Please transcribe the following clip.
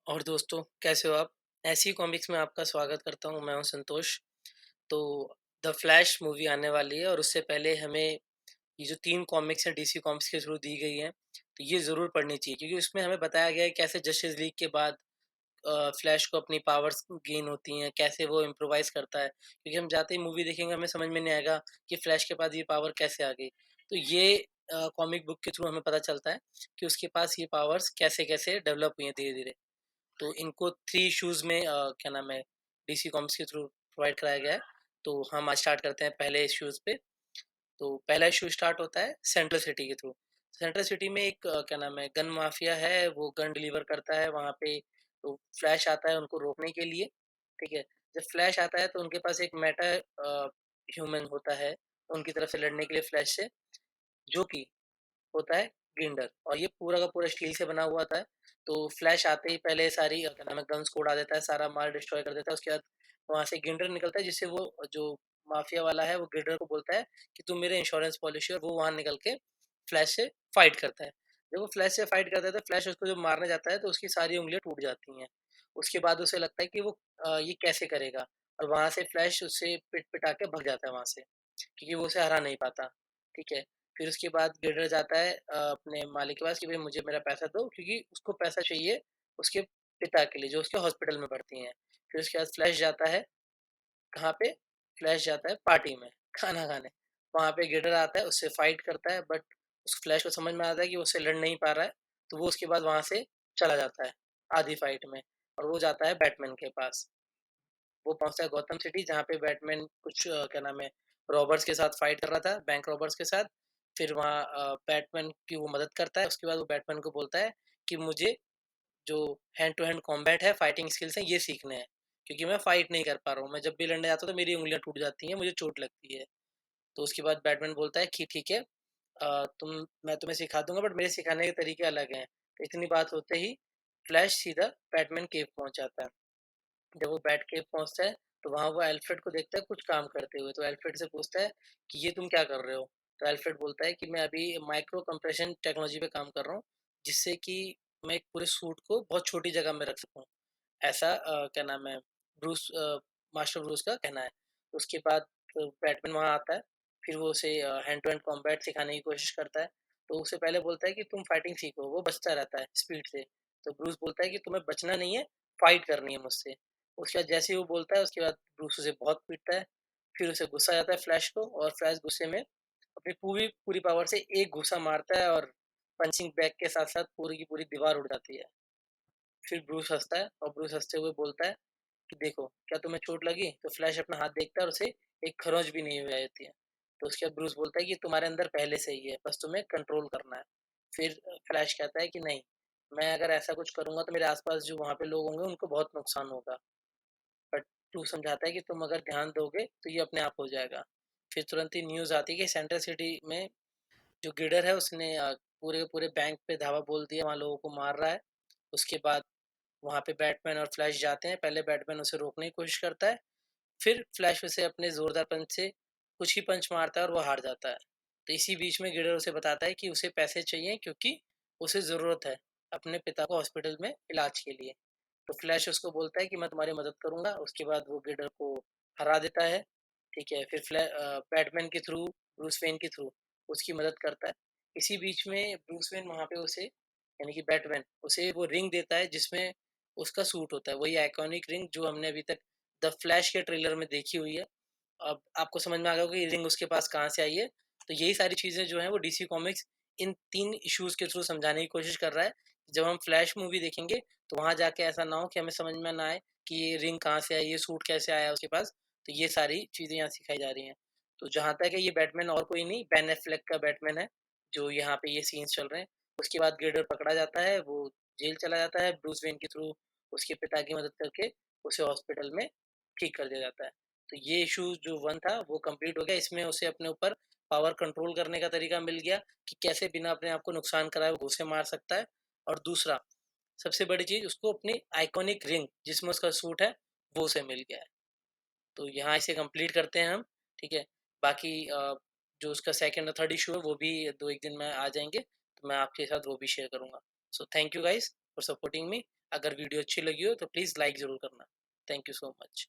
और दोस्तों कैसे हो आप? ऐसी कॉमिक्स में आपका स्वागत करता हूँ, मैं हूँ संतोष। तो द फ्लैश मूवी आने वाली है और उससे पहले हमें ये जो 3 कॉमिक्स हैं डीसी कॉमिक्स के थ्रू दी गई हैं, तो ये ज़रूर पढ़नी चाहिए क्योंकि उसमें हमें बताया गया है कैसे जस्टिस लीग के बाद फ्लैश को अपनी पावर्स गेन होती हैं, कैसे वो इम्प्रोवाइज़ करता है। क्योंकि हम जाते ही मूवी देखेंगे हमें समझ में नहीं आएगा कि फ्लैश के पास ये पावर कैसे आ गई। तो ये कॉमिक बुक के थ्रू हमें पता चलता है कि उसके पास ये पावर्स कैसे-कैसे डेवलप हुई हैं धीरे-धीरे। तो इनको 3 इश्यूज़ में क्या नाम है, डीसी कॉमिक्स के थ्रू प्रोवाइड कराया गया है। तो हम आज स्टार्ट करते हैं पहले इश्यूज़ पे। तो पहला इश्यू स्टार्ट होता है सेंट्रल सिटी के थ्रू। सेंट्रल सिटी में एक क्या नाम है, गन माफिया है, वो गन डिलीवर करता है वहाँ पे। तो फ्लैश आता है उनको रोकने के लिए, ठीक है? जब फ्लैश आता है तो उनके पास एक मेटा ह्यूमन होता है उनकी तरफ से लड़ने के लिए फ्लैश से, जो कि होता है गिंडर, और ये पूरा का पूरा स्टील से बना हुआ था। तो फ्लैश आते ही पहले सारी क्या नाम है गन्स को उड़ा देता है, सारा माल डिस्ट्रॉय कर देता है। उसके बाद वहाँ से गिंडर निकलता है जिससे वो जो माफिया वाला है वो गिंडर को बोलता है कि तुम मेरे इंश्योरेंस पॉलिसी, और वो वहाँ निकल के फ्लैश से फाइट करता है। जब वो फ्लैश से फाइट करता है तो फ्लैश उसको जब मारने जाता है तो उसकी सारी उंगलियां टूट जाती हैं। उसके बाद उसे लगता है कि वो ये कैसे करेगा, और वहां से फ्लैश उससे पिट पिटा के भग जाता है वहां से, क्योंकि वो उसे हरा नहीं पाता। ठीक है। फिर उसके बाद गिल्डर जाता है अपने मालिक के पास कि भाई मुझे मेरा पैसा दो, क्योंकि उसको पैसा चाहिए उसके पिता के लिए जो उसके हॉस्पिटल में भर्ती हैं। फिर उसके बाद फ्लैश जाता है कहाँ पे? फ्लैश जाता है पार्टी में खाना खाने। वहाँ पे गिल्डर आता है, उससे फाइट करता है, बट उस फ्लैश को समझ में आता है कि वो उससे लड़ नहीं पा रहा है, तो वो उसके बाद वहाँ से चला जाता है आधी फाइट में, और वो जाता है बैटमैन के पास। वो पहुँचता है गौथम सिटी जहाँ पे बैटमैन कुछ क्या नाम है, रॉबर्स के साथ फाइट कर रहा था, बैंक रॉबर्स के साथ। फिर वहाँ बैटमैन की वो मदद करता है। उसके बाद वो बैटमैन को बोलता है कि मुझे जो हैंड टू हैंड कॉम्बैट है, फाइटिंग स्किल्स हैं, ये सीखने हैं, क्योंकि मैं फाइट नहीं कर पा रहा हूँ। मैं जब भी लड़ने जाता हूँ तो मेरी उँगलियाँ टूट जाती हैं, मुझे चोट लगती है। तो उसके बाद बैटमैन बोलता है कि ठीक है, मैं तुम्हें सिखा दूँगा, बट मेरे सिखाने के तरीके अलग हैं। तो इतनी बात होते ही फ्लैश सीधा बैटमैन केव पहुँच जाता है। जब वो बैट केव पहुँचता है, तो वहाँ वो एल्फ्रेड को देखता है कुछ काम करते हुए, तो एल्फ्रेड से पूछता है कि ये तुम क्या कर रहे हो? तो एल्फ्रेड बोलता है कि मैं अभी माइक्रो कंप्रेशन टेक्नोलॉजी पे काम कर रहा हूँ, जिससे कि मैं एक पूरे सूट को बहुत छोटी जगह में रख सकूँ। ऐसा क्या नाम है, मास्टर ब्रूस का कहना है। उसके बाद बैटमैन वहाँ आता है, फिर वो उसे हैंड टू हैंड कॉम्बैट सिखाने की कोशिश करता है। तो उससे पहले बोलता है कि तुम फाइटिंग सीखो, वो बचता रहता है स्पीड से। तो ब्रूस बोलता है कि तुम्हें बचना नहीं है, फाइट करनी है मुझसे। उसके बाद जैसे ही वो बोलता है उसके बाद ब्रूस उसे बहुत पीटता है। फिर उसे गुस्सा आ जाता है फ्लैश को, और फ्लैश गुस्से में अपनी पूरी पूरी पावर से एक घूंसा मारता है, और पंचिंग बैग के साथ-साथ पूरी की पूरी दीवार उड़ जाती है। फिर ब्रूस हँसता है, और ब्रूस हँसते हुए बोलता है कि देखो, क्या तुम्हें चोट लगी? तो फ्लैश अपना हाथ देखता है और उसे एक खरोंच भी नहीं हुई आती है। तो उसके बाद ब्रूस बोलता है कि तुम्हारे अंदर पहले से ही है, बस तुम्हें कंट्रोल करना है। फिर फ्लैश कहता है कि नहीं, मैं अगर ऐसा कुछ करूँगा तो मेरे आस-पास जो वहाँ पे लोग होंगे उनको बहुत नुकसान होगा। बट तू समझाता है कि तुम अगर ध्यान दोगे तो ये अपने आप हो जाएगा। फिर तुरंत ही न्यूज़ आती है कि सेंट्रल सिटी में जो गिडर है उसने पूरे के पूरे बैंक पे धावा बोल दिया, वहाँ लोगों को मार रहा है। उसके बाद वहाँ पे बैटमैन और फ्लैश जाते हैं। पहले बैटमैन उसे रोकने की कोशिश करता है, फिर फ्लैश उसे अपने ज़ोरदार पंच से कुछ ही पंच मारता है और वो हार जाता है। तो इसी बीच में गिडर उसे बताता है कि उसे पैसे चाहिए, क्योंकि उसे ज़रूरत है अपने पिता को हॉस्पिटल में इलाज के लिए। तो फ्लैश उसको बोलता है कि मैं तुम्हारी मदद करूँगा। उसके बाद वो गिडर को हरा देता है, ठीक है? फिर बैटमैन के थ्रू, ब्रूस वेन के थ्रू उसकी मदद करता है। इसी बीच में ब्रूस वेन वहाँ पे उसे, यानी कि बैटमैन उसे वो रिंग देता है जिसमें उसका सूट होता है। वही आइकॉनिक रिंग जो हमने अभी तक द फ्लैश के ट्रेलर में देखी हुई है। अब आपको समझ में आ गया होगा कि ये रिंग उसके पास कहाँ से आई है। तो यही सारी चीज़ें जो हैं वो डीसी कॉमिक्स इन 3 इश्यूज़ के थ्रू समझाने की कोशिश कर रहा है। जब हम फ्लैश मूवी देखेंगे तो वहाँ जाके ऐसा ना हो कि हमें समझ में ना आए कि ये रिंग कहाँ से आई, ये सूट कैसे आया उसके पास। तो ये सारी चीज़ें यहाँ सिखाई जा रही हैं। तो जहाँ तक है ये बैटमैन और कोई नहीं, बेन एफ्लेक का बैटमैन है, जो यहाँ पे ये सीन्स चल रहे हैं। उसके बाद गिल्डर पकड़ा जाता है, वो जेल चला जाता है, ब्रूस वेन के थ्रू उसके पिता की मदद करके उसे हॉस्पिटल में ठीक कर दिया जाता है। तो ये इश्यू जो 1 था वो कंप्लीट हो गया। इसमें उसे अपने ऊपर पावर कंट्रोल करने का तरीका मिल गया कि कैसे बिना अपने आप को नुकसान कराए वो घूँसे मार सकता है। और दूसरा, सबसे बड़ी चीज़, उसको अपनी आइकॉनिक रिंग जिसमें उसका सूट है, वो उसे मिल गया है। तो यहाँ इसे कंप्लीट करते हैं हम, ठीक है? बाकी जो उसका सेकंड और थर्ड इश्यू है वो भी 2-1 दिन में आ जाएँगे, तो मैं आपके साथ वो भी शेयर करूँगा। So thank you guys for supporting me. अगर वीडियो अच्छी लगी हो तो प्लीज़ लाइक ज़रूर करना। Thank you so much.